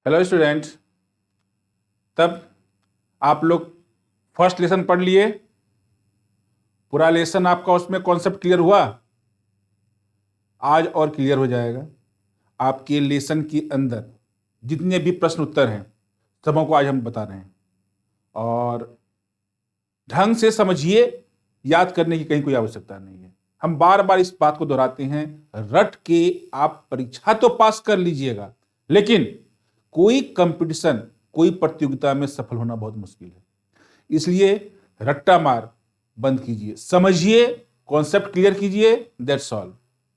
Hello student. तब आप लोग फर्स्ट लेसन पढ़ लिए, पूरा लेसन आपका उसमें कॉन्सेप्ट क्लियर हुआ। आज और क्लियर हो जाएगा। आपके लेसन के अंदर जितने भी प्रश्न उत्तर हैं सबों को आज हम बता रहे हैं, और ढंग से समझिए। याद करने की कहीं कोई आवश्यकता नहीं है। हम बार बार इस बात को दोहराते हैं, रट के आप परीक्षा तो पास कर लीजिएगा, लेकिन कोई कंपटीशन, कोई प्रतियोगिता में सफल होना बहुत मुश्किल है। इसलिए रट्टा मार बंद कीजिए, समझिए, कॉन्सेप्ट क्लियर कीजिए, दैट्स ऑल।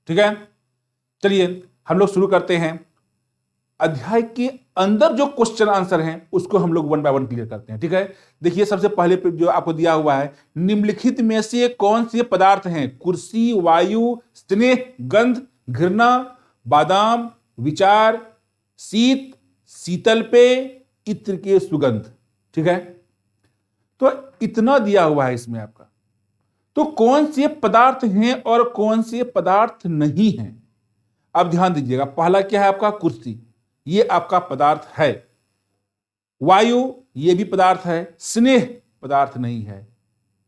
ठीक है, चलिए हम लोग शुरू करते हैं। अध्याय के अंदर जो क्वेश्चन आंसर हैं उसको हम लोग वन बाय वन क्लियर करते हैं। ठीक है, देखिए सबसे पहले जो आपको दिया हुआ है, निम्नलिखित में से कौन से पदार्थ हैं? कुर्सी, वायु, स्नेह, गंध, घृणा, बादाम, विचार, शीत, शीतल पेय, इत्र के सुगंध। ठीक है, तो इतना दिया हुआ है इसमें आपका। तो कौन से पदार्थ हैं और कौन से पदार्थ नहीं हैं? अब ध्यान दीजिएगा, पहला क्या है आपका? कुर्सी, ये आपका पदार्थ है। वायु, ये भी पदार्थ है। स्नेह पदार्थ नहीं है।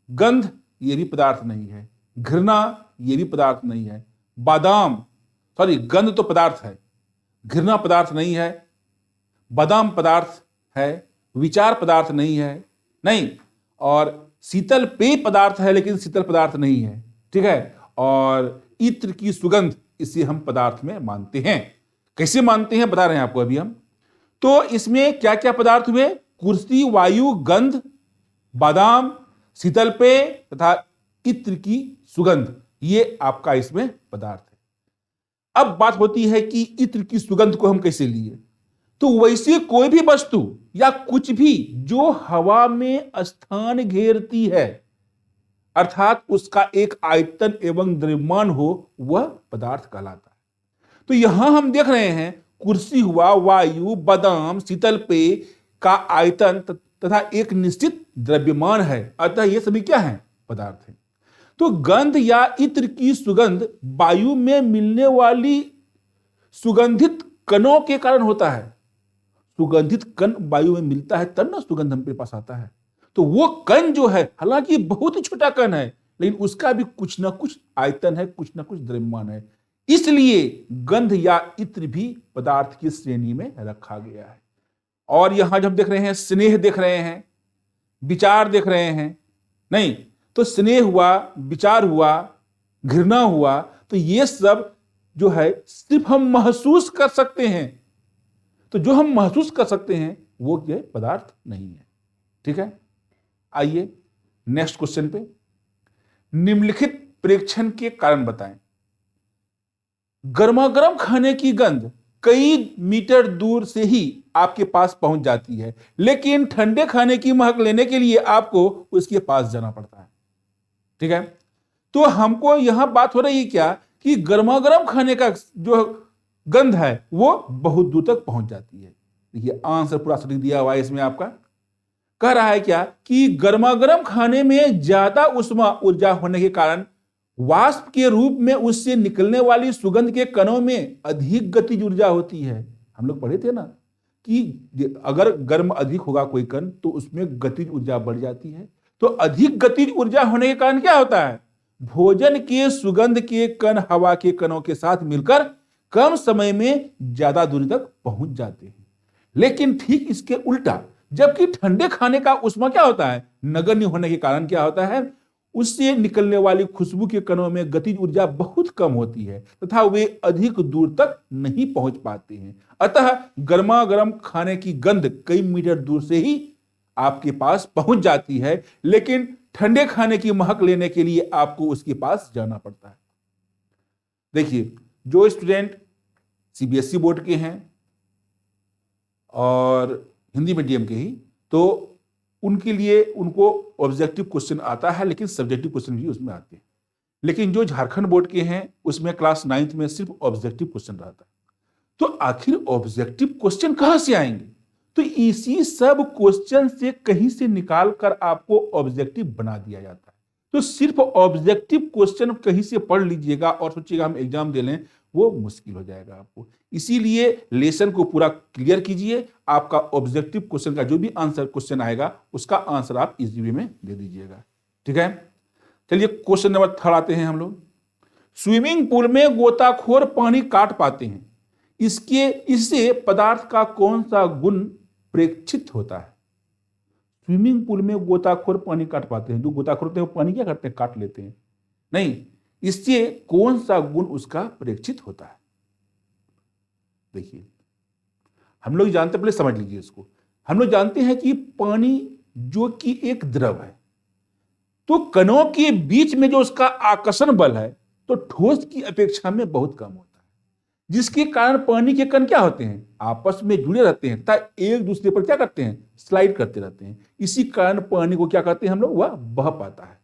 गंध, ये भी पदार्थ नहीं है। घृणा, ये भी पदार्थ नहीं है। बादाम, सॉरी, गंध तो पदार्थ है, घृणा पदार्थ नहीं है। बादाम पदार्थ है, विचार पदार्थ नहीं है, नहीं। और शीतल पेय पदार्थ है, लेकिन शीतल पदार्थ नहीं है। ठीक है, और इत्र की सुगंध, इसे हम पदार्थ में मानते हैं। कैसे मानते हैं बता रहे हैं आपको अभी हम। तो इसमें क्या क्या पदार्थ हुए? कुर्सी, वायु, गंध, बादाम, शीतल पेय तथा इत्र की सुगंध, ये आपका इसमें पदार्थ है। अब बात होती है कि इत्र की सुगंध को हम कैसे लिए? तो वैसे कोई भी वस्तु या कुछ भी जो हवा में स्थान घेरती है, अर्थात उसका एक आयतन एवं द्रव्यमान हो, वह पदार्थ कहलाता है। तो यहां हम देख रहे हैं, कुर्सी हुआ, वायु, बादाम, शीतल पेय का आयतन तथा एक निश्चित द्रव्यमान है, अतः ये सभी क्या है? पदार्थ है। तो गंध या इत्र की सुगंध वायु में मिलने वाली सुगंधित कणों के कारण होता है। सुगंधित कण वायु में मिलता है तब ना सुगंध हम पे पास आता है। तो वो कण जो है, हालांकि बहुत ही छोटा कण है, लेकिन उसका भी कुछ ना कुछ आयतन है, कुछ ना कुछ द्रव्यमान है। इसलिए गंध या इत्र भी पदार्थ की श्रेणी में रखा गया है। और यहां जब देख रहे हैं, स्नेह देख रहे हैं, विचार देख रहे हैं, नहीं तो स्नेह हुआ, विचार हुआ, घृणा हुआ, तो ये सब जो है सिर्फ हम महसूस कर सकते हैं। तो जो हम महसूस कर सकते हैं वो क्या पदार्थ नहीं है। ठीक है, आइए नेक्स्ट क्वेश्चन पे। निम्नलिखित प्रेक्षण के कारण बताएं। गर्मा गर्म खाने की गंध कई मीटर दूर से ही आपके पास पहुंच जाती है, लेकिन ठंडे खाने की महक लेने के लिए आपको उसके पास जाना पड़ता है। ठीक है, तो हमको यहां बात हो रही है क्या कि गर्मा गर्म खाने का जो गंध है वो बहुत दूर तक पहुंच जाती है। देखिए आंसर पूरा सटीक दिया हुआ है इसमें आपका। कह रहा है क्या कि गर्मा गर्म खाने में ज्यादा उष्मा ऊर्जा होने के कारण वाष्प के रूप में उससे निकलने वाली सुगंध के कणों में अधिक गतिज ऊर्जा होती है। हम लोग पढ़े थे ना कि अगर गर्म अधिक होगा कोई कण तो उसमें गतिज ऊर्जा बढ़ जाती है। तो अधिक गतिज ऊर्जा होने के कारण क्या होता है? भोजन के सुगंध के कण हवा के कणों के साथ मिलकर कम समय में ज्यादा दूरी तक पहुंच जाते हैं। लेकिन ठीक इसके उल्टा, जबकि ठंडे खाने का उष्मा क्या होता है? नगण्य होने के कारण क्या होता है? उससे निकलने वाली खुशबू के कणों में गतिज ऊर्जा बहुत कम होती है तथा वे अधिक दूर तक नहीं पहुंच पाते हैं। अतः गर्मा गर्म खाने की गंध कई मीटर दूर से ही आपके पास पहुंच जाती है, लेकिन ठंडे खाने की महक लेने के लिए आपको उसके पास जाना पड़ता है। देखिए, जो स्टूडेंट सीबीएसई बोर्ड के हैं और हिंदी मीडियम के ही, तो उनके लिए उनको ऑब्जेक्टिव क्वेश्चन आता है, लेकिन सब्जेक्टिव क्वेश्चन भी उसमें आते हैं। लेकिन जो झारखंड बोर्ड के हैं उसमें क्लास 9th में सिर्फ ऑब्जेक्टिव क्वेश्चन रहता है। तो आखिर ऑब्जेक्टिव क्वेश्चन कहां से आएंगे? तो इसी सब क्वेश्चन से कहीं से निकाल कर आपको ऑब्जेक्टिव बना दिया जाता है। तो सिर्फ ऑब्जेक्टिव क्वेश्चन कहीं से पढ़ लीजिएगा और सोचिएगा हम एग्जाम दे लें, वो मुश्किल हो जाएगा आपको। इसीलिए लेसन को पूरा क्लियर कीजिए, आपका ऑब्जेक्टिव क्वेश्चन का जो भी आंसर क्वेश्चन आएगा उसका आंसर आप इजी वे में दे दीजिएगा। ठीक है, चलिए क्वेश्चन नंबर 3 आते हैं हम लोग। स्विमिंग पूल में गोताखोर पानी काट पाते हैं, इससे पदार्थ का कौन सा गुण प्रेक्षित होता है? स्विमिंग पूल में गोताखोर पानी काट पाते हैं, जो गोताखोर होते हैं वो पानी क्या करते हैं? काट लेते हैं। नहीं, इससे कौन सा गुण उसका प्रेक्षित होता है? देखिए, हम लोग जानते, पहले समझ लीजिए इसको। हम लोग जानते हैं कि पानी जो कि एक द्रव है, तो कणों के बीच में जो उसका आकर्षण बल है तो ठोस की अपेक्षा में बहुत कम होता है, जिसके कारण पानी के कण क्या होते हैं? आपस में जुड़े रहते हैं तथा एक दूसरे पर क्या करते हैं? स्लाइड करते रहते हैं। इसी कारण पानी को क्या करते हैं हम लोग? वह बह पाता है।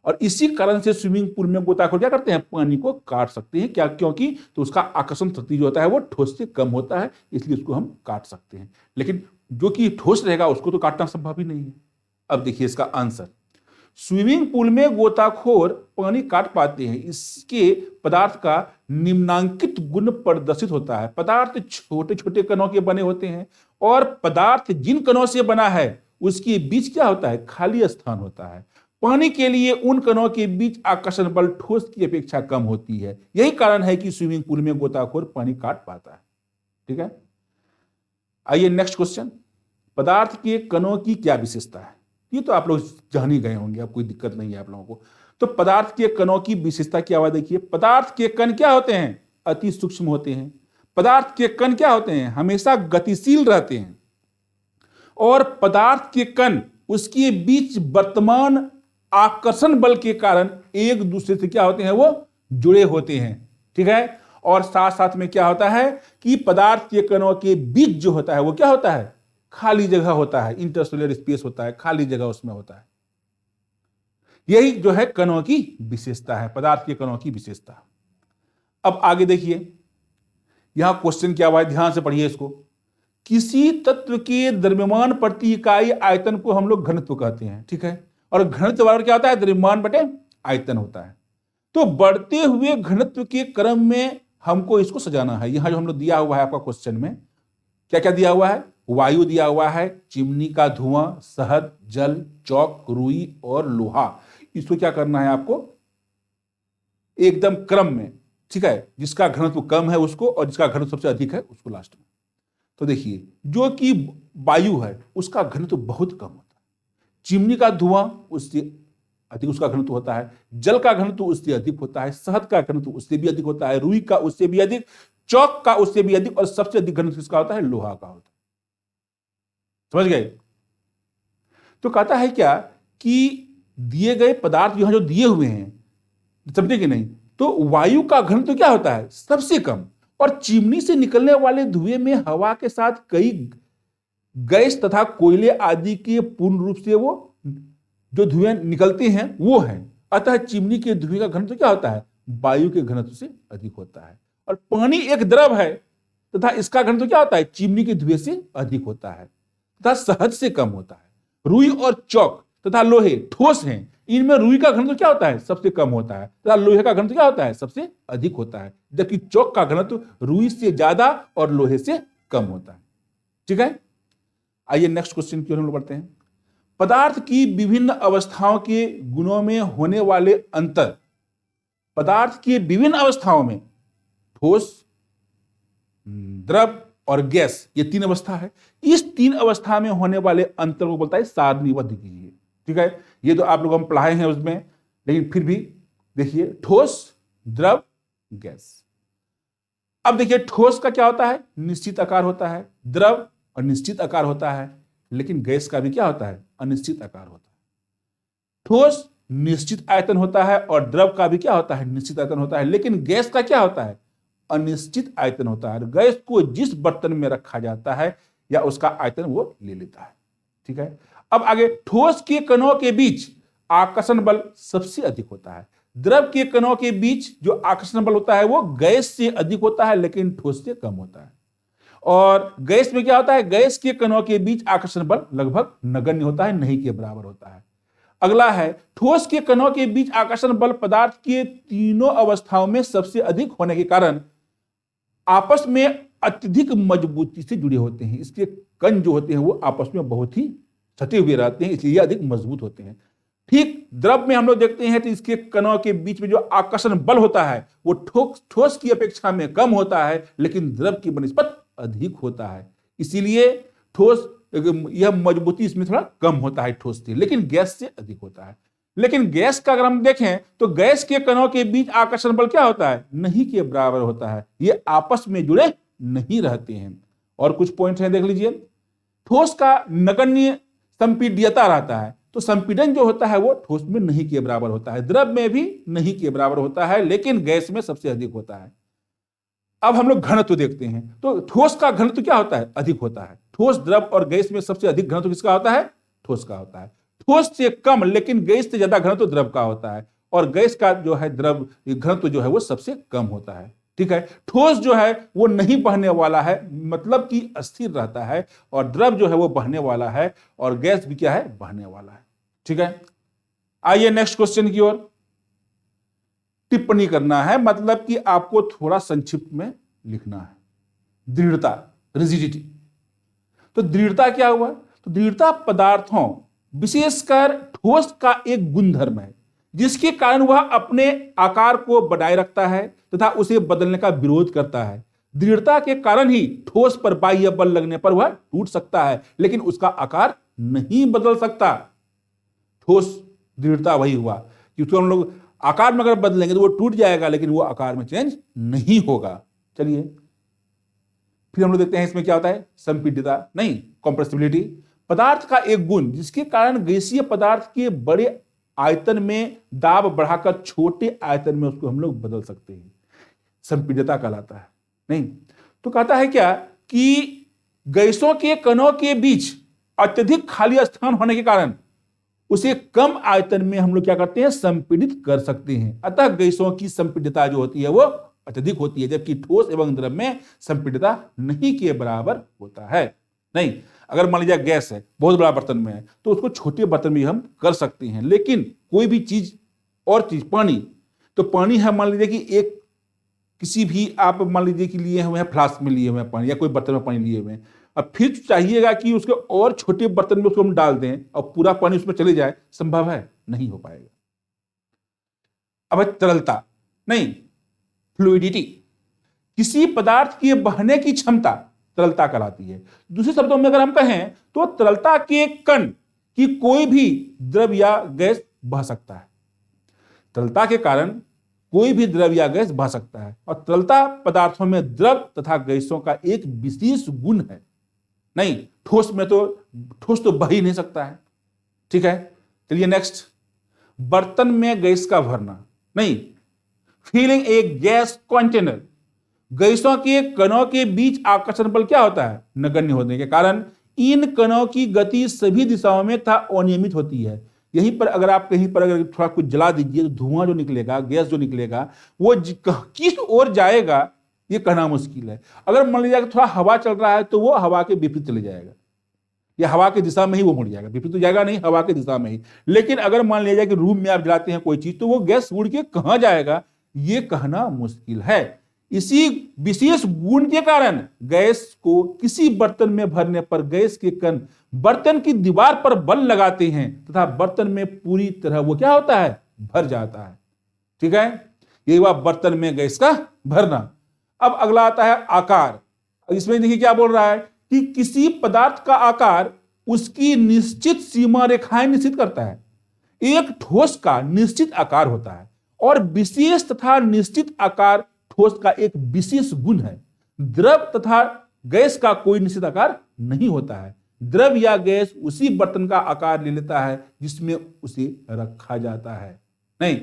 और इसी कारण से स्विमिंग पूल में गोताखोर क्या करते हैं? पानी को काट सकते हैं। क्या? क्योंकि तो उसका आकर्षण शक्ति जो होता है वो ठोस से कम होता है, इसलिए उसको हम काट सकते हैं। लेकिन जो कि ठोस रहेगा उसको तो काटना संभव ही नहीं है। अब देखिए इसका आंसर, स्विमिंग पूल में गोताखोर पानी काट पाते हैं, इसके पदार्थ का निम्नांकित गुण प्रदर्शित होता है। पदार्थ छोटे छोटे कणों के बने होते हैं और पदार्थ जिन कणों से बना है उसके बीच क्या होता है? खाली स्थान होता है। पानी के लिए उन कणों के बीच आकर्षण बल ठोस की अपेक्षा कम होती है। यही कारण है कि स्विमिंग पूल में गोताखोर पानी काट पाता है। ठीक है, आइए नेक्स्ट क्वेश्चन। पदार्थ के कणों की क्या विशेषता है? ये तो आप लोग जान ही गए होंगे, अब कोई दिक्कत नहीं है आप लोगों को। तो पदार्थ के कणों की विशेषता क्या हुआ? देखिए, पदार्थ के कण क्या होते हैं? अति सूक्ष्म होते हैं। पदार्थ के कण क्या होते हैं? हमेशा गतिशील रहते हैं। और पदार्थ के कण उसके बीच वर्तमान आकर्षण बल के कारण एक दूसरे से क्या होते हैं? वो जुड़े होते हैं। ठीक है, और साथ साथ में क्या होता है कि पदार्थ के कणों के बीच जो होता है वो क्या होता है? खाली जगह होता है, इंटरस्टेलर स्पेस होता है, खाली जगह उसमें होता है। यही जो है कणों की विशेषता है, पदार्थ के कणों की विशेषता। अब आगे देखिए, यहां क्वेश्चन क्या हुआ है, ध्यान से पढ़िए इसको। किसी तत्व के द्रव्यमान प्रति इकाई आयतन को हम लोग घनत्व कहते हैं। ठीक है, और घनत्व बराबर क्या होता है? द्रव्यमान बटे आयतन होता है। तो बढ़ते हुए घनत्व के क्रम में हमको इसको सजाना है। यहां जो हम लोग दिया हुआ है आपका क्वेश्चन में, क्या क्या दिया हुआ है? वायु दिया हुआ है, चिमनी का धुआं, शहद, जल, चौक, रुई और लोहा। इसको क्या करना है आपको? एकदम क्रम में। ठीक है, जिसका घनत्व कम है उसको, और जिसका घनत्व सबसे अधिक है उसको लास्ट में। तो देखिए, जो कि वायु है उसका घनत्व बहुत कम होता है, चिमनी का धुआं उससे अधिक उसका घनत्व होता है, जल का घनत्व उससे अधिक होता है, शहद का घनत्व उससे भी अधिक होता है, रुई का उससे भी अधिक, चौक का उससे भी अधिक, और सबसे अधिक घनत्व किसका होता है? लोहा का होता है। समझ गए? तो कहता है क्या कि दिए गए पदार्थ यहां जो दिए हुए हैं, समझे कि नहीं? तो वायु का घनत्व क्या होता है? सबसे कम। और चिमनी से निकलने वाले धुएं में हवा के साथ कई गैस तथा कोयले आदि के पूर्ण रूप से वो जो धुएं निकलते हैं वो है। अतः चिमनी के धुएं का घनत्व क्या होता है? वायु के घनत्व से अधिक होता है। और पानी एक द्रव है तथा इसका घनत्व क्या होता है? चिमनी के धुएं से अधिक होता है तथा शहद से कम होता है। रुई और चौक तथा लोहे ठोस हैं, इनमें रुई का घनत्व क्या होता है? सबसे कम होता है तथा लोहे का घनत्व क्या होता है? सबसे अधिक होता है, जबकि चौक का घनत्व रुई से ज्यादा और लोहे से कम होता है। ठीक है, आइए नेक्स्ट क्वेश्चन की ओर हम लोग बढ़ते हैं। पदार्थ की विभिन्न अवस्थाओं के गुणों में होने वाले अंतर। पदार्थ की विभिन्न अवस्थाओं में ठोस, द्रव और गैस, ये 3 अवस्था है। इस 3 अवस्था में होने वाले अंतर को बोलता है सारणीबद्ध कीजिए। ठीक है, ये तो आप लोग हम पढ़ाए हैं उसमें, लेकिन फिर भी देखिए, ठोस, द्रव, गैस। अब देखिए, ठोस का क्या होता है? निश्चित आकार होता है। द्रव और निश्चित आकार होता है, लेकिन गैस का भी क्या होता है? अनिश्चित आकार होता है। ठोस निश्चित आयतन होता है और द्रव का भी क्या होता है? निश्चित आयतन होता है, लेकिन गैस का क्या होता है? अनिश्चित आयतन होता है। गैस को जिस बर्तन में रखा जाता है या उसका आयतन वो ले लेता है। ठीक है, अब आगे, ठोस के कणों के बीच आकर्षण बल सबसे अधिक होता है। द्रव के कणों के बीच जो आकर्षण बल होता है वो गैस से अधिक होता है, लेकिन ठोस से कम होता है। और गैस में क्या होता है? गैस के कणों के बीच आकर्षण बल लगभग नगण्य होता है, नहीं के बराबर होता है। अगला है, ठोस के कणों के बीच आकर्षण बल पदार्थ के तीनों अवस्थाओं में सबसे अधिक होने के कारण आपस में अत्यधिक मजबूती से जुड़े होते हैं। इसके कण जो होते हैं वो आपस में बहुत ही सटे हुए रहते हैं, इसलिए अधिक मजबूत होते हैं। ठीक द्रव में हम लोग देखते हैं तो इसके कणों के बीच में जो आकर्षण बल होता है वो ठोस की अपेक्षा में कम होता है, लेकिन द्रव की बनिस्बत अधिक होता है। इसीलिए ठोस यह मजबूती इसमें थोड़ा कम होता है ठोस से, लेकिन गैस से अधिक होता है। लेकिन गैस का अगर हम देखें तो गैस के कणों के बीच आकर्षण बल क्या होता है? नहीं के बराबर होता है। ये आपस में जुड़े नहीं रहते हैं। और कुछ पॉइंट हैं, देख लीजिए। ठोस का नगण्य संपीड्यता रहता है, तो संपीडन जो होता है वो ठोस में नहीं के बराबर होता है, द्रव में भी नहीं के बराबर होता है, लेकिन गैस में सबसे अधिक होता है। अब हम लोग घनत्व देखते हैं तो ठोस का घनत्व क्या होता है? अधिक होता है। ठोस, द्रव और गैस में सबसे अधिक घनत्व किसका होता है? ठोस का होता है। ठोस से कम लेकिन गैस से ज्यादा घनत्व द्रव का होता है, और गैस का जो है द्रव घनत्व जो है वो सबसे कम होता है। ठीक है। ठोस जो है वो नहीं बहने वाला है, मतलब कि अस्थिर रहता है, और द्रव जो है वो बहने वाला है, और गैस भी क्या है? बहने वाला है। ठीक है। आइए नेक्स्ट क्वेश्चन की ओर। टिप्पणी करना है, मतलब कि आपको थोड़ा संक्षिप्त में लिखना है। दृढ़ता, रिजिडिटी। तो दृढ़ता क्या हुआ? तो दृढ़ता पदार्थों, विशेषकर ठोस का एक गुणधर्म है, जिसके कारण वह अपने आकार को बनाए रखता है तथा उसे बदलने का विरोध करता है। दृढ़ता के कारण ही ठोस पर बाह्य बल लगने पर वह टूट सकता है, लेकिन उसका आकार नहीं बदल सकता। ठोस दृढ़ता वही हुआ, क्योंकि हम लोग आकार में अगर बदलेंगे तो वो टूट जाएगा, लेकिन वो आकार में चेंज नहीं होगा। चलिए फिर हम लोग देखते हैं इसमें क्या होता है। संपीड्यता नहीं, कॉम्प्रेसिबिलिटी। पदार्थ का एक गुण जिसके कारण गैसीय पदार्थ के बड़े आयतन में दाब बढ़ाकर छोटे आयतन में उसको हम लोग बदल सकते हैं, संपीड्यता कहलाता है। नहीं तो कहता है क्या कि गैसों के कणों के बीच अत्यधिक खाली स्थान होने के कारण उसे कम आयतन में हम लोग क्या करते हैं? संपीड़ित कर सकते हैं। अतः गैसों की संपीड्यता जो होती है वो अत्यधिक होती है, जबकि ठोस एवं द्रव में संपीड्यता नहीं के बराबर होता है। नहीं, अगर मान लीजिए गैस है, बहुत बड़ा बर्तन में है, तो उसको छोटे बर्तन में हम कर सकते हैं, लेकिन कोई भी चीज, और चीज पानी, तो पानी है मान लीजिए कि एक किसी भी आप मान लीजिए कि लिए हुए हैं, फ्लास्क में लिए हुए हैं पानी, या कोई बर्तन में पानी लिए हुए हैं, अब फिर चाहिएगा कि उसके और छोटे बर्तन में उसको हम डाल दें और पूरा पानी उसमें चले जाए, संभव है? नहीं हो पाएगा। अब तरलता नहीं, फ्लूइडिटी। किसी पदार्थ के बहने की क्षमता तरलता कहलाती है। दूसरे शब्दों में अगर हम कहें तो तरलता के कण की कोई भी द्रव या गैस बह सकता है। तरलता के कारण कोई भी द्रव या गैस बह सकता है, और तरलता पदार्थों में द्रव तथा गैसों का एक विशेष गुण है। नहीं, ठोस में तो ठोस तो बह ही नहीं सकता है। ठीक है। चलिए नेक्स्ट, बर्तन में गैस का भरना। नहीं, फिलिंग ए गैस कंटेनर। गैसों के कणों के बीच आकर्षण बल क्या होता है? नगण्य होने के कारण इन कणों की गति सभी दिशाओं में तथा अनियमित होती है। यहीं पर अगर आप कहीं पर अगर थोड़ा कुछ जला दीजिए तो धुआं जो निकलेगा, गैस जो निकलेगा, वो किस ओर जाएगा ये कहना मुश्किल है। अगर मान लीजिए थोड़ा हवा चल रहा है तो वो हवा के विपरीत चले जाएगा, या हवा की दिशा में ही वो मुड़ जाएगा, विपरीत तो जाएगा नहीं, हवा की दिशा में ही। लेकिन अगर मान लिया जाए कि रूम में आप जलाते हैं कोई चीज, तो वो गैस उड़ के कहां जाएगा ये कहना मुश्किल है। इसी विशेष गुण के कारण गैस को किसी बर्तन में भरने पर गैस के कण बर्तन की दीवार पर बल लगाते हैं तथा बर्तन में पूरी तरह वो क्या होता है? भर जाता है। ठीक है, ये हुआ बर्तन में गैस का भरना। अब अगला आता है आकार। इसमें देखिए क्या बोल रहा है कि किसी पदार्थ का आकार उसकी निश्चित सीमा रेखाएं निश्चित करता है। एक ठोस का निश्चित आकार होता है, और विशेष तथा निश्चित आकार ठोस का एक विशेष गुण है। द्रव तथा गैस का कोई निश्चित आकार नहीं होता है। द्रव या गैस उसी बर्तन का आकार ले लेता है जिसमें उसे रखा जाता है। नहीं,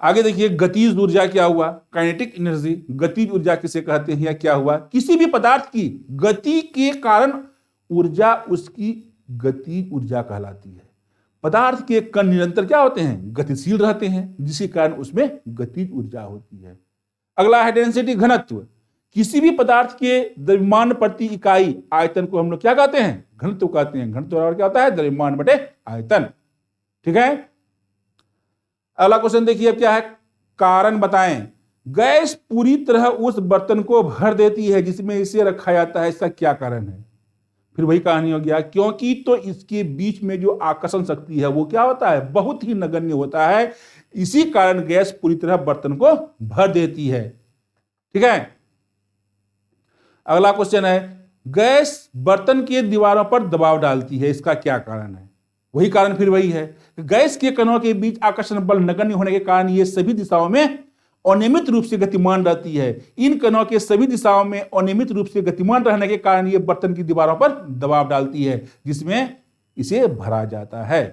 आगे देखिए गतिज ऊर्जा क्या हुआ? Kinetic energy. गतिज ऊर्जा किसे कहते हैं या क्या हुआ? किसी भी पदार्थ की गति के कारण ऊर्जा उसकी गतिज ऊर्जा कहलाती है। पदार्थ के कण निरंतर क्या होते हैं? गतिशील रहते हैं, जिसके कारण उसमें गतिज ऊर्जा होती है। अगला है डेंसिटी, घनत्व। किसी भी पदार्थ के द्रव्यमान प्रति इकाई आयतन को हम लोग क्या कहते हैं? घनत्व कहते हैं। घनत्व बराबर क्या होता है? द्रव्यमान बटे आयतन। ठीक है। अगला क्वेश्चन देखिए अब क्या है? कारण बताएं। गैस पूरी तरह उस बर्तन को भर देती है जिसमें इसे रखा जाता है, इसका क्या कारण है? फिर वही कहानी हो गया, क्योंकि तो इसके बीच में जो आकर्षण शक्ति है वो क्या होता है? बहुत ही नगण्य होता है। इसी कारण गैस पूरी तरह बर्तन को भर देती है। ठीक है, अगला क्वेश्चन है, गैस बर्तन के दीवारों पर दबाव डालती है, इसका क्या कारण है? वही कारण फिर वही है, गैस के कणों के बीच आकर्षण बल नगण्य होने के कारण ये सभी दिशाओं में अनियमित रूप से गतिमान रहती है। इन कणों के सभी दिशाओं में अनियमित रूप से गतिमान रहने के कारण ये बर्तन की दीवारों पर दबाव डालती है जिसमें इसे भरा जाता है।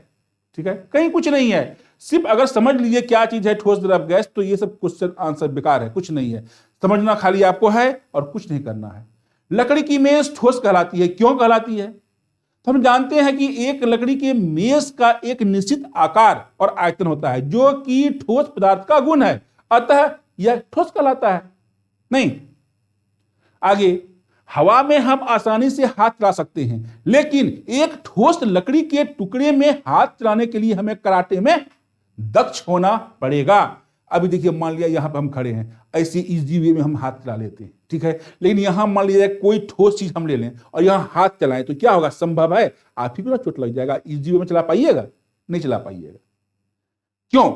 ठीक है, कहीं कुछ नहीं है, सिर्फ अगर समझ लीजिए क्या चीज है ठोस द्रव गैस, तो ये सब क्वेश्चन आंसर बेकार है, कुछ नहीं है। समझना खाली आपको है और कुछ नहीं करना है। लकड़ी की मेज ठोस कहलाती है, क्यों कहलाती है? तो हम जानते हैं कि एक लकड़ी के मेज का एक निश्चित आकार और आयतन होता है जो कि ठोस पदार्थ का गुण है, अतः यह ठोस कहलाता है। नहीं, आगे, हवा में हम आसानी से हाथ चला सकते हैं, लेकिन एक ठोस लकड़ी के टुकड़े में हाथ चलाने के लिए हमें कराटे में दक्ष होना पड़ेगा। अभी देखिए, मान लिया यहां पर हम खड़े हैं, ऐसे इजी वे में हम हाथ चला लेते हैं, ठीक है, लेकिन यहां मान लिया कोई ठोस चीज हम ले लें और यहां हाथ चलाएं तो क्या होगा? संभव है आप ही को चोट लग जाएगा। इजी वे में चला पाइएगा? नहीं चला पाइएगा। क्यों?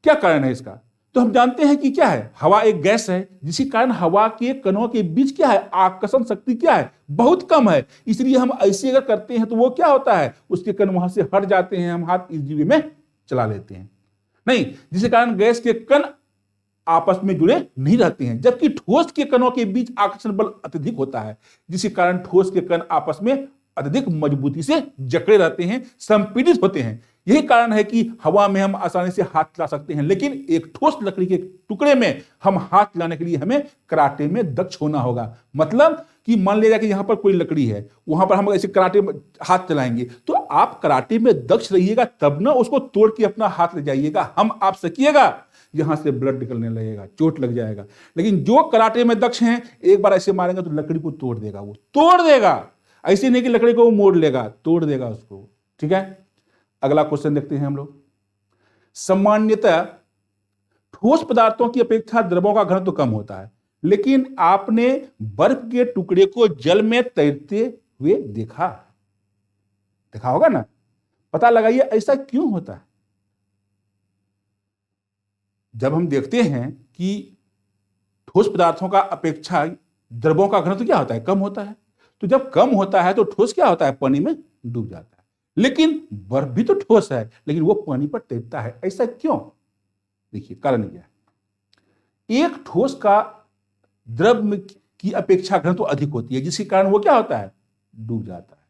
क्या कारण है इसका? तो हम जानते हैं कि क्या है, हवा एक गैस है, जिसके कारण हवा के कणों के बीच क्या है? आकर्षण शक्ति क्या है? बहुत कम है। इसलिए हम ऐसे अगर करते हैं तो वो क्या होता है? उसके कण वहां से हट जाते हैं, हम हाथ इजी वे में चला लेते हैं। नहीं, जिसके कारण गैस के कण आपस में जुड़े नहीं रहते हैं, जबकि ठोस के कणों के बीच आकर्षण बल अत्यधिक होता है, जिसके कारण ठोस के कण आपस में अत्यधिक मजबूती से जकड़े रहते हैं, संपीड़ित होते हैं। यही कारण है कि हवा में हम आसानी से हाथ चला सकते हैं, लेकिन एक ठोस लकड़ी के टुकड़े में हम हाथ चलाने के लिए हमें कराटे में दक्ष होना होगा। मतलब कि मान लिया कि यहां पर कोई लकड़ी है, वहां पर हम ऐसे कराटे में हाथ चलाएंगे, तो आप कराटे में दक्ष रहिएगा, तब ना उसको तोड़ के अपना हाथ ले जाइएगा। हम आप सकिएगा, यहां से ब्लड निकलने लगेगा, चोट लग जाएगा। लेकिन जो कराटे में दक्ष हैं, एक बार ऐसे मारेंगे तो लकड़ी को तोड़ देगा, वो तोड़ देगा। ऐसे नहीं कि लकड़ी को वो मोड़ लेगा, तोड़ देगा उसको। ठीक है, अगला क्वेश्चन देखते हैं हम लोग। सामान्यतः ठोस पदार्थों की अपेक्षा द्रवों का घनत्व कम होता है, लेकिन आपने बर्फ के टुकड़े को जल में तैरते हुए देखा होगा ना? पता लगाइए ऐसा क्यों होता है। जब हम देखते हैं कि ठोस पदार्थों का अपेक्षा द्रवों का घनत्व क्या होता है? कम होता है। तो जब कम होता है तो ठोस क्या होता है? पानी में डूब जाता है। लेकिन बर्फ भी तो ठोस है, लेकिन वो पानी पर तैरता है, ऐसा क्यों? देखिए कारण क्या है। एक ठोस का द्रव की अपेक्षा घनत्व अधिक होती है, जिसके कारण वो क्या होता है? डूब जाता है।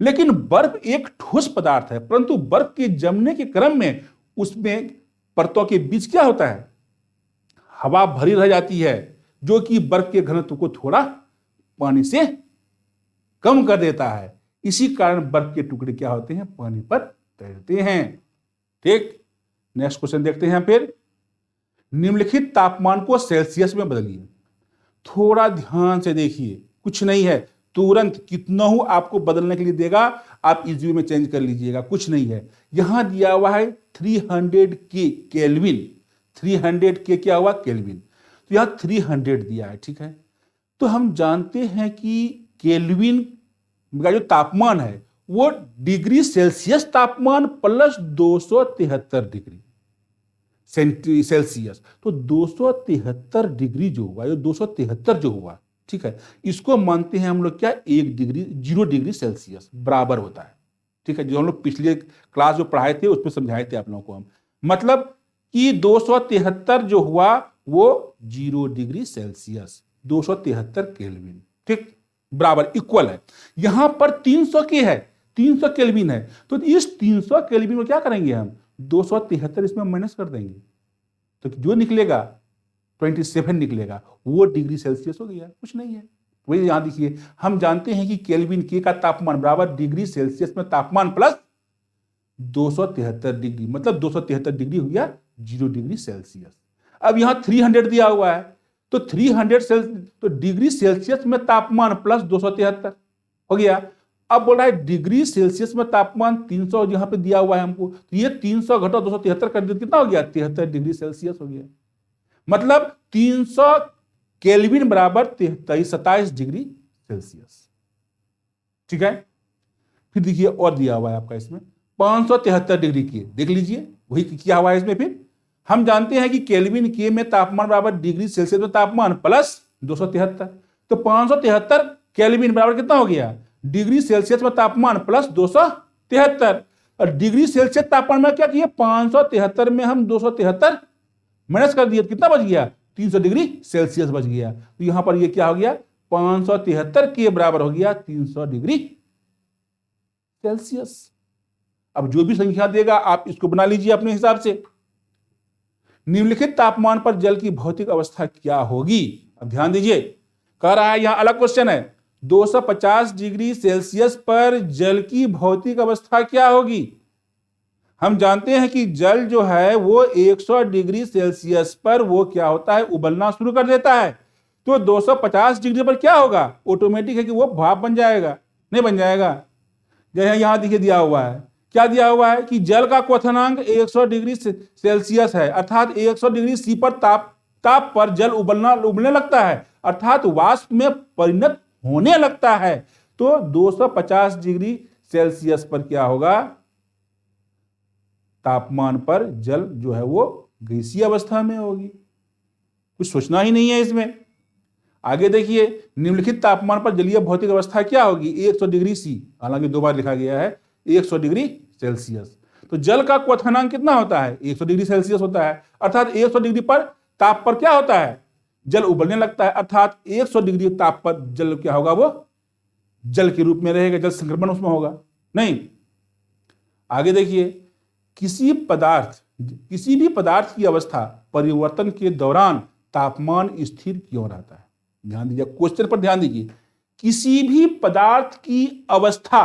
लेकिन बर्फ एक ठोस पदार्थ है, परंतु बर्फ के जमने के क्रम में उसमें परतों के बीच क्या होता है? हवा भरी रह जाती है, जो कि बर्फ के घनत्व को थोड़ा पानी से कम कर देता है। इसी कारण बर्फ के टुकड़े क्या होते हैं? पानी पर तैरते हैं। ठीक, नेक्स्ट क्वेश्चन देखते हैं। फिर निम्नलिखित तापमान को सेल्सियस में बदलिए। थोड़ा ध्यान से देखिए, कुछ नहीं है, तुरंत कितना हो आपको बदलने के लिए देगा, आप इजी में चेंज कर लीजिएगा, कुछ नहीं है। यहां दिया हुआ है 300 के केल्विन, 300 के क्या हुआ? केल्विन। तो यहां 300 दिया है, ठीक है। तो हम जानते हैं कि केल्विन का जो तापमान है वो डिग्री सेल्सियस तापमान प्लस 273 डिग्री सेल्सियस। तो 273 डिग्री जो हुआ, 273 जो हुआ, ठीक है, इसको मानते हैं हम लोग क्या? 1 डिग्री, 0 डिग्री सेल्सियस बराबर होता है। ठीक है, जो हम लोग पिछले क्लास जो पढ़ाए थे उसमें समझाए थे आप लोगों को हम। मतलब कि 273 जो हुआ वो 0 डिग्री सेल्सियस, 273 केल्विन, ठीक, बराबर इक्वल है। यहां पर 300 के है, 300 केल्विन है, तो इस 300 केल्विन को क्या करेंगे हम? 273 इसमें माइनस कर देंगे, तो जो निकलेगा 27 निकलेगा, वो डिग्री सेल्सियस हो गया, कुछ नहीं है। वही यहां देखिए, हम जानते हैं कि केल्विन के का तापमान बराबर डिग्री सेल्सियस में तापमान प्लस 273 डिग्री, मतलब 273 डिग्री हो गया 0 डिग्री सेल्सियस। अब यहां 300 दिया हुआ है, तो 300 तो डिग्री सेल्सियस में तापमान प्लस 273 हो गया। अब बोल रहा है डिग्री सेल्सियस में तापमान 300 यहां पे दिया हुआ है हमको, तो ये 300 घटा 273 कर दिया, कितना हो गया? 73 डिग्री सेल्सियस हो गया। मतलब 300 केल्विन बराबर 27 डिग्री सेल्सियस। ठीक है, फिर देखिए और दिया हुआ है आपका इसमें 573 डिग्री के, देख लीजिए वही किया हुआ है इसमें। फिर हम जानते हैं कि केल्विन के में तापमान बराबर डिग्री सेल्सियस में तापमान प्लस 273, तो 573 केल्विन बराबर कितना हो गया, डिग्री सेल्सियस में तापमान प्लस 273। और डिग्री सेल्सियस तापमान में क्या किया, 573 में हम 273 माइनस कर दिया, कितना बच गया, 300 डिग्री सेल्सियस बच गया। तो यहां पर ये क्या हो गया, 573 के बराबर हो गया 300 डिग्री सेल्सियस। अब जो भी संख्या देगा आप इसको बना लीजिए अपने हिसाब से। निम्नलिखित तापमान पर जल की भौतिक अवस्था क्या होगी। अब ध्यान दीजिए, कह रहा है यहां अलग क्वेश्चन है, 250 डिग्री सेल्सियस पर जल की भौतिक अवस्था क्या होगी। हम जानते हैं कि जल जो है वो 100 डिग्री सेल्सियस पर वो क्या होता है, उबलना शुरू कर देता है। तो 250 डिग्री पर क्या होगा, ऑटोमेटिक है कि वो भाप बन जाएगा, नहीं बन जाएगा। जैसे यहां देखिए दिया हुआ है, क्या दिया हुआ है कि जल का क्वथनांक 100 डिग्री सेल्सियस है, अर्थात 100 डिग्री सी पर ताप पर जल उबलने लगता है, अर्थात वाष्प में परिणत होने लगता है। तो 250 डिग्री सेल्सियस पर क्या होगा, तापमान पर जल जो है वो गैसीय अवस्था में होगी। कुछ सोचना ही नहीं है इसमें। आगे देखिए, निम्नलिखित तापमान पर जलीय भौतिक अवस्था क्या होगी, 100 डिग्री सी, हालांकि दो बार लिखा गया है 100 डिग्री सेल्सियस। तो जल का क्वथनांक कितना होता है, 100 डिग्री सेल्सियस होता है, अर्थात 100 डिग्री पर ताप पर क्या होता है, जल उबलने लगता है, अर्थात 100 डिग्री ताप पर जल क्या होगा, वो जल के रूप में रहेगा, जल संक्रमण उसमें होगा नहीं। आगे देखिए, किसी भी पदार्थ की अवस्था परिवर्तन के दौरान तापमान स्थिर क्यों रहता है। ध्यान दीजिए, क्वेश्चन पर ध्यान दीजिए। किसी भी पदार्थ की अवस्था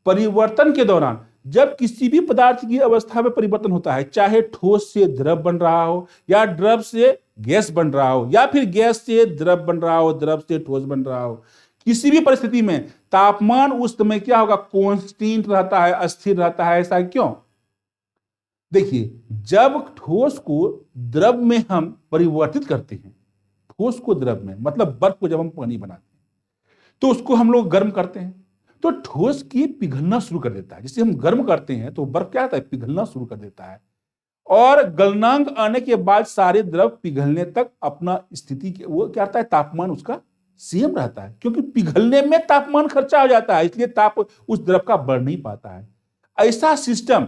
परिवर्तन के दौरान, जब किसी भी पदार्थ की अवस्था में परिवर्तन होता है, चाहे ठोस से द्रव बन रहा हो या द्रव से गैस बन रहा हो या फिर गैस से द्रव बन रहा हो, द्रव से ठोस बन रहा हो, किसी भी परिस्थिति में तापमान उस समय क्या होगा, कांस्टेंट रहता है, अस्थिर रहता है। ऐसा क्यों, देखिए जब ठोस को द्रव में हम परिवर्तित करते हैं, ठोस को द्रव में मतलब बर्फ को जब हम पानी बनाते हैं तो उसको हम लोग गर्म करते हैं, तो ठोस की पिघलना शुरू कर देता है। जिसे हम गर्म करते हैं तो बर्फ क्या होता है, पिघलना शुरू कर देता है। और गलनांक आने के बाद सारे द्रव पिघलने तक अपना स्थिति वो क्या रहता है, तापमान उसका सेम रहता है, क्योंकि पिघलने में तापमान खर्चा हो जाता है, इसलिए ताप उस द्रव का बढ़ नहीं पाता है। ऐसा सिस्टम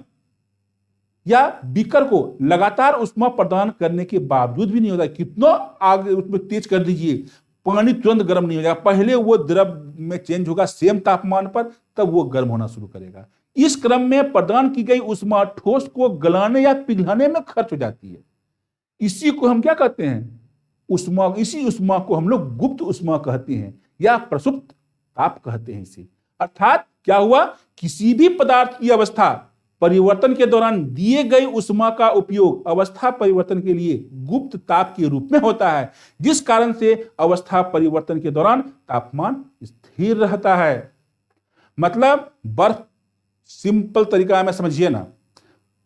या बीकर को लगातार उष्मा प्रदान करने के बावजूद भी नहीं होता, कितना आगे उसमें तेज कर दीजिए पानी तुरंत गर्म नहीं हो जाएगा, पहले वो द्रव में चेंज होगा सेम तापमान पर, तब वो गर्म होना शुरू करेगा। इस क्रम में प्रदान की गई उष्मा ठोस को गलाने या पिघलाने में खर्च हो जाती है। इसी को हम क्या कहते हैं, उष्मा। इसी उष्मा को हम लोग गुप्त उष्मा कहते हैं या प्रसुप्त ताप कहते हैं इसे। अर्थात क्या हुआ, किसी भी पदार्थ की अवस्था परिवर्तन के दौरान दिए गए उष्मा का उपयोग अवस्था परिवर्तन के लिए गुप्त ताप के रूप में होता है, जिस कारण से अवस्था परिवर्तन के दौरान तापमान स्थिर रहता है। मतलब बर्फ, सिंपल तरीका में समझिए ना,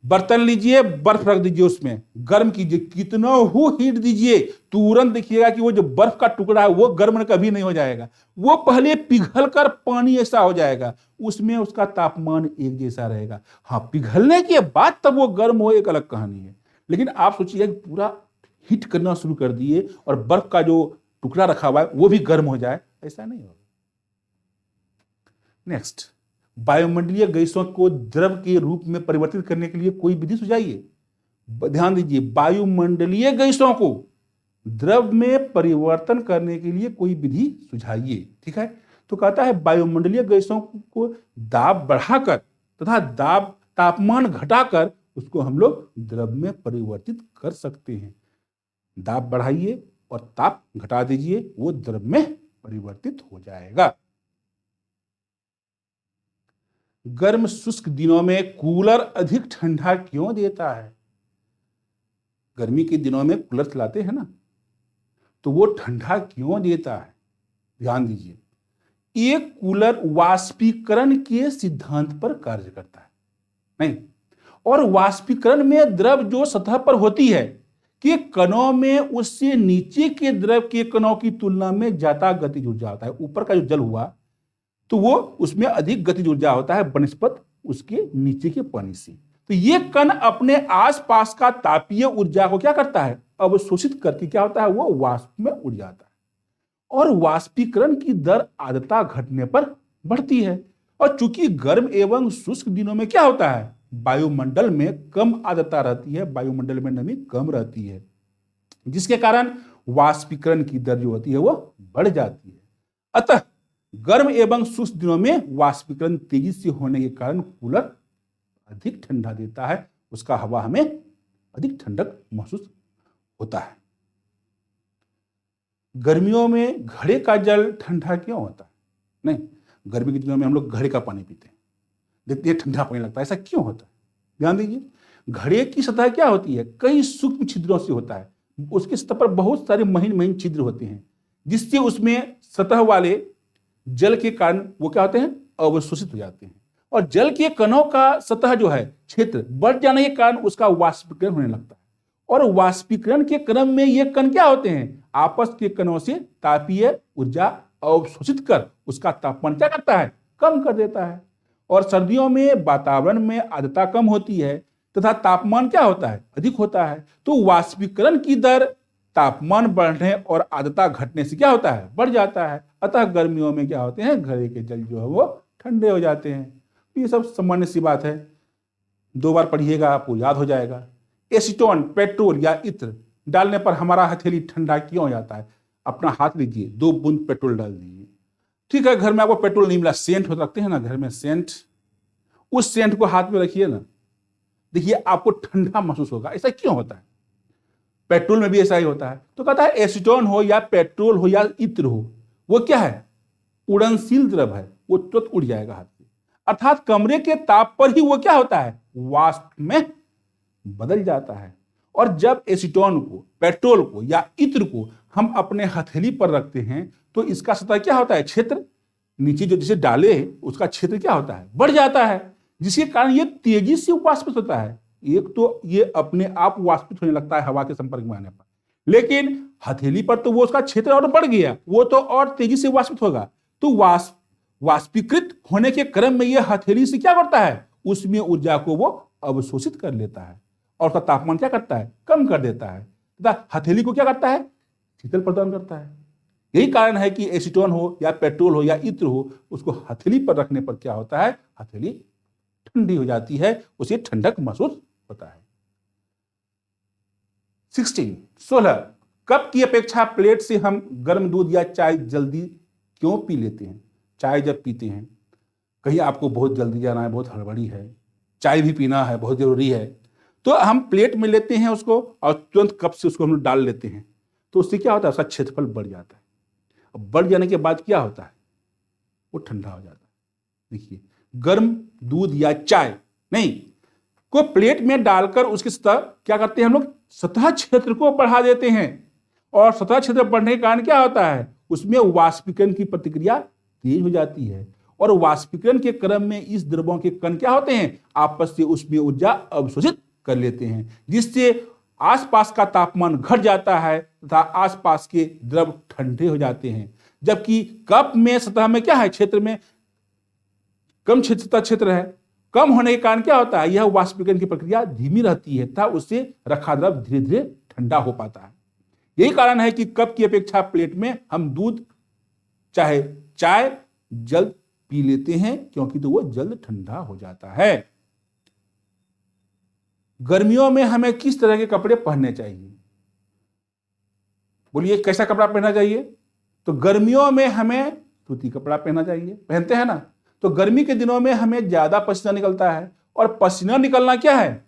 बर्तन लीजिए, बर्फ रख दीजिए, उसमें गर्म कीजिए, कितना हो हीट दीजिए, तुरंत देखिएगा कि वो जो बर्फ का टुकड़ा है वो गर्म कभी नहीं हो जाएगा, वो पहले पिघल कर पानी ऐसा हो जाएगा, उसमें उसका तापमान एक जैसा रहेगा। हाँ, पिघलने के बाद तब वो गर्म हो, एक अलग कहानी है। लेकिन आप सोचिए कि पूरा हीट करना शुरू कर दिए और बर्फ का जो टुकड़ा रखा हुआ है वो भी गर्म हो जाए, ऐसा नहीं होगा। नेक्स्ट, वायुमंडलीय गैसों को द्रव के रूप में परिवर्तित करने के लिए कोई विधि सुझाइए। ध्यान दीजिए, वायुमंडलीय गैसों को द्रव में परिवर्तन करने के लिए कोई विधि सुझाइए। ठीक है, तो कहता है वायुमंडलीय गैसों को दाब बढ़ाकर तथा तापमान घटाकर उसको हम लोग द्रव में परिवर्तित कर सकते हैं। दाब बढ़ाइए और ताप घटा दीजिए, वो द्रव में परिवर्तित हो जाएगा। गर्म शुष्क दिनों में कूलर अधिक ठंडा क्यों देता है। गर्मी के दिनों में कूलर चलाते हैं ना, तो वो ठंडा क्यों देता है। ध्यान दीजिए, एक कूलर वाष्पीकरण के सिद्धांत पर कार्य करता है, नहीं, और वाष्पीकरण में द्रव जो सतह पर होती है कि कणों में उससे नीचे के द्रव के कणों की तुलना में ज्यादा गतिज ऊर्जा होता है। ऊपर का जो जल हुआ तो वो उसमें अधिक गतिज ऊर्जा होता है बनस्पत उसके नीचे के पानी से। तो ये कण अपने आसपास का तापीय ऊर्जा को क्या करता है, अवशोषित करके क्या होता है, वो वाष्प में उड़ जाता है और वाष्पीकरण की दर आर्द्रता घटने पर बढ़ती है। और चूंकि गर्म एवं शुष्क दिनों में क्या होता है, वायुमंडल में कम आर्द्रता रहती है, वायुमंडल में नमी कम रहती है, जिसके कारण वाष्पीकरण की दर जो होती है वो बढ़ जाती है। अतः गर्म एवं शुष्क दिनों में वाष्पीकरण तेजी से होने के कारण कूलर अधिक ठंडा देता है, उसका हवा हमें अधिक ठंडक महसूस होता है। गर्मियों में घड़े का जल ठंडा क्यों होता है? नहीं, गर्मी के दिनों में हम लोग घड़े का पानी पीते हैं, देखते हैं ठंडा पानी लगता है, ऐसा क्यों होता है? ध्यान दीजिए, घड़े की सतह क्या होती है, कई सूक्ष्म छिद्रों से होता है। उसकी सतह पर बहुत सारे महीन महीन छिद्र होते हैं, जिससे उसमें सतह वाले जल के कारण वो क्या होते हैं, अवशोषित हो जाते हैं। और जल के कणों का सतह जो है क्षेत्र बढ़ जाने के कारण उसका वाष्पीकरण होने लगता है। और वाष्पीकरण के क्रम में ये कण क्या होते हैं, आपस के कणों से तापीय ऊर्जा अवशोषित कर उसका तापमान क्या करता है, कम कर देता है। और सर्दियों में वातावरण में आर्द्रता कम होती है तथा तापमान क्या होता है, अधिक होता है। तो वाष्पीकरण की दर तापमान बढ़ने और आर्द्रता घटने से क्या होता है, बढ़ जाता है। अतः गर्मियों में क्या होते हैं, घड़े के जल जो है वो ठंडे हो जाते हैं। ये सब सामान्य सी बात है, 2 बार पढ़िएगा आपको याद हो जाएगा। एसीटोन, पेट्रोल या इत्र डालने पर हमारा हथेली ठंडा क्यों हो जाता है? अपना हाथ लीजिए, 2 बूंद पेट्रोल डाल दीजिए। ठीक है, घर में आपको पेट्रोल नहीं मिला, सेंट हो रखते हैं ना घर में सेंट, उस सेंट को हाथ में रखिए ना, देखिए आपको ठंडा महसूस होगा। ऐसा क्यों होता है? पेट्रोल में भी ऐसा ही होता है। तो कहता है एसीटोन हो या पेट्रोल हो या इत्र हो, वो क्या है, उड़नशील द्रव है, वो तुरंत उड़ जाएगा हाथ से। अर्थात कमरे के ताप पर ही वो क्या होता है, वाष्प में बदल जाता है। और जब एसीटोन को, पेट्रोल को या इत्र को हम अपने हथेली पर रखते हैं तो इसका सतह क्या होता है, क्षेत्र नीचे जो जिसे डाले उसका क्षेत्र क्या होता है, बढ़ जाता है, जिसके कारण ये तेजी से वाष्पित होता है। एक तो ये अपने आप वाष्पित होने लगता है हवा के संपर्क में आने पर, लेकिन हथेली पर तो वो उसका क्षेत्र और बढ़ गया, वो तो और तेजी से वाष्पित होगा। तो वाष्पीकृत होने के क्रम में यह हथेली से क्या करता है, उसमें ऊर्जा को वो अवशोषित कर लेता है और उसका तापमान क्या करता है, कम कर देता है तथा हथेली को क्या करता है, शीतल प्रदान करता है। यही कारण है कि एसीटोन हो या पेट्रोल हो या इत्र हो, उसको हथेली पर रखने पर क्या होता है, हथेली ठंडी हो जाती है, उसे ठंडक महसूस होता है। 16 कप की अपेक्षा प्लेट से हम गर्म दूध या चाय जल्दी क्यों पी लेते हैं? चाय जब पीते हैं, कहीं आपको बहुत जल्दी जाना है, बहुत हड़बड़ी है, चाय भी पीना है, बहुत जरूरी है, तो हम प्लेट में लेते हैं उसको और तुरंत कप से उसको हम डाल लेते हैं। तो उससे क्या होता है, उसका क्षेत्रफल बढ़ जाता है। अब बढ़ जाने के बाद क्या होता है, वो ठंडा हो जाता है। देखिए, गर्म दूध या चाय नहीं को प्लेट में डालकर उसकी सतह क्या करते हैं, हम लोग सतह क्षेत्र को बढ़ा देते हैं और सतह क्षेत्र बढ़ने के कारण क्या होता है, उसमें वाष्पीकरण की प्रतिक्रिया तेज हो जाती है और वाष्पीकरण के क्रम में इस द्रवों के कण क्या होते हैं, आपस से उसमें ऊर्जा अवशोषित कर लेते हैं, जिससे आसपास का तापमान घट जाता है तथा आसपास के द्रव ठंडे हो जाते हैं। जबकि कप में सतह में क्या है, क्षेत्र में कम क्षेत्र है, कम होने के कारण क्या होता है, यह वाष्पीकरण की प्रक्रिया धीमी रहती है तथा उससे रखा द्रव धीरे धीरे ठंडा हो पाता है। यही कारण है कि कप की अपेक्षा प्लेट में हम दूध चाहे चाय जल्द पी लेते हैं, क्योंकि तो वो जल्द ठंडा हो जाता है। गर्मियों में हमें किस तरह के कपड़े पहनने चाहिए? बोलिए कैसा कपड़ा पहनना चाहिए? तो गर्मियों में हमें सूती कपड़ा पहनना चाहिए, पहनते हैं ना। तो गर्मी के दिनों में हमें ज्यादा पसीना निकलता है और पसीना निकलना क्या है,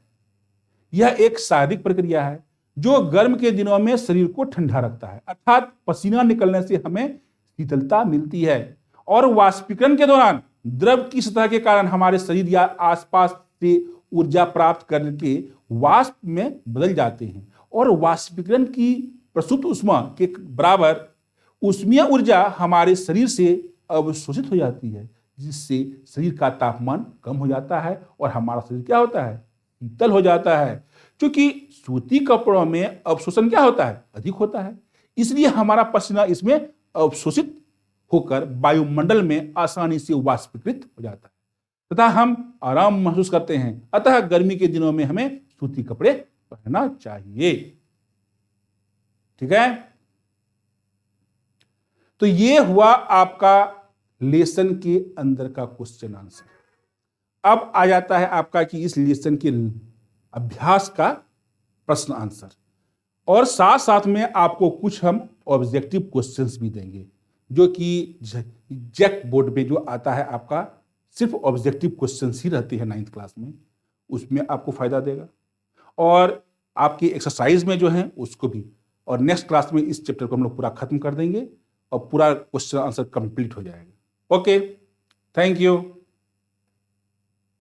यह एक शारीरिक प्रक्रिया है जो गर्म के दिनों में शरीर को ठंडा रखता है। अर्थात पसीना निकलने से हमें शीतलता मिलती है और वाष्पीकरण के दौरान द्रव की सतह के कारण हमारे शरीर या आसपास से ऊर्जा प्राप्त करके वाष्प में बदल जाते हैं और वाष्पीकरण की प्रसुप्त ऊष्मा के बराबर ऊष्मीय ऊर्जा हमारे शरीर से अवशोषित हो जाती है, जिससे शरीर का तापमान कम हो जाता है और हमारा शरीर क्या होता है, शीतल हो जाता है। क्योंकि सूती कपड़ों में अवशोषण क्या होता है, अधिक होता है, इसलिए हमारा पसीना इसमें अवशोषित होकर वायुमंडल में आसानी से वाष्पीकृत हो जाता है तथा हम आराम महसूस करते हैं। अतः गर्मी के दिनों में हमें सूती कपड़े पहनना चाहिए। ठीक है, तो ये हुआ आपका लेसन के अंदर का क्वेश्चन आंसर। अब आ जाता है आपका कि इस लेसन के अभ्यास का प्रश्न आंसर, और साथ साथ में आपको कुछ हम ऑब्जेक्टिव क्वेश्चंस भी देंगे, जो कि जैक बोर्ड में जो आता है आपका सिर्फ ऑब्जेक्टिव क्वेश्चंस ही रहती है 9th क्लास में, उसमें आपको फायदा देगा। और आपकी एक्सरसाइज में जो है उसको भी, और नेक्स्ट क्लास में इस चैप्टर को हम लोग पूरा खत्म कर देंगे और पूरा क्वेश्चन आंसर कंप्लीट हो जाएगा। Okay, thank you.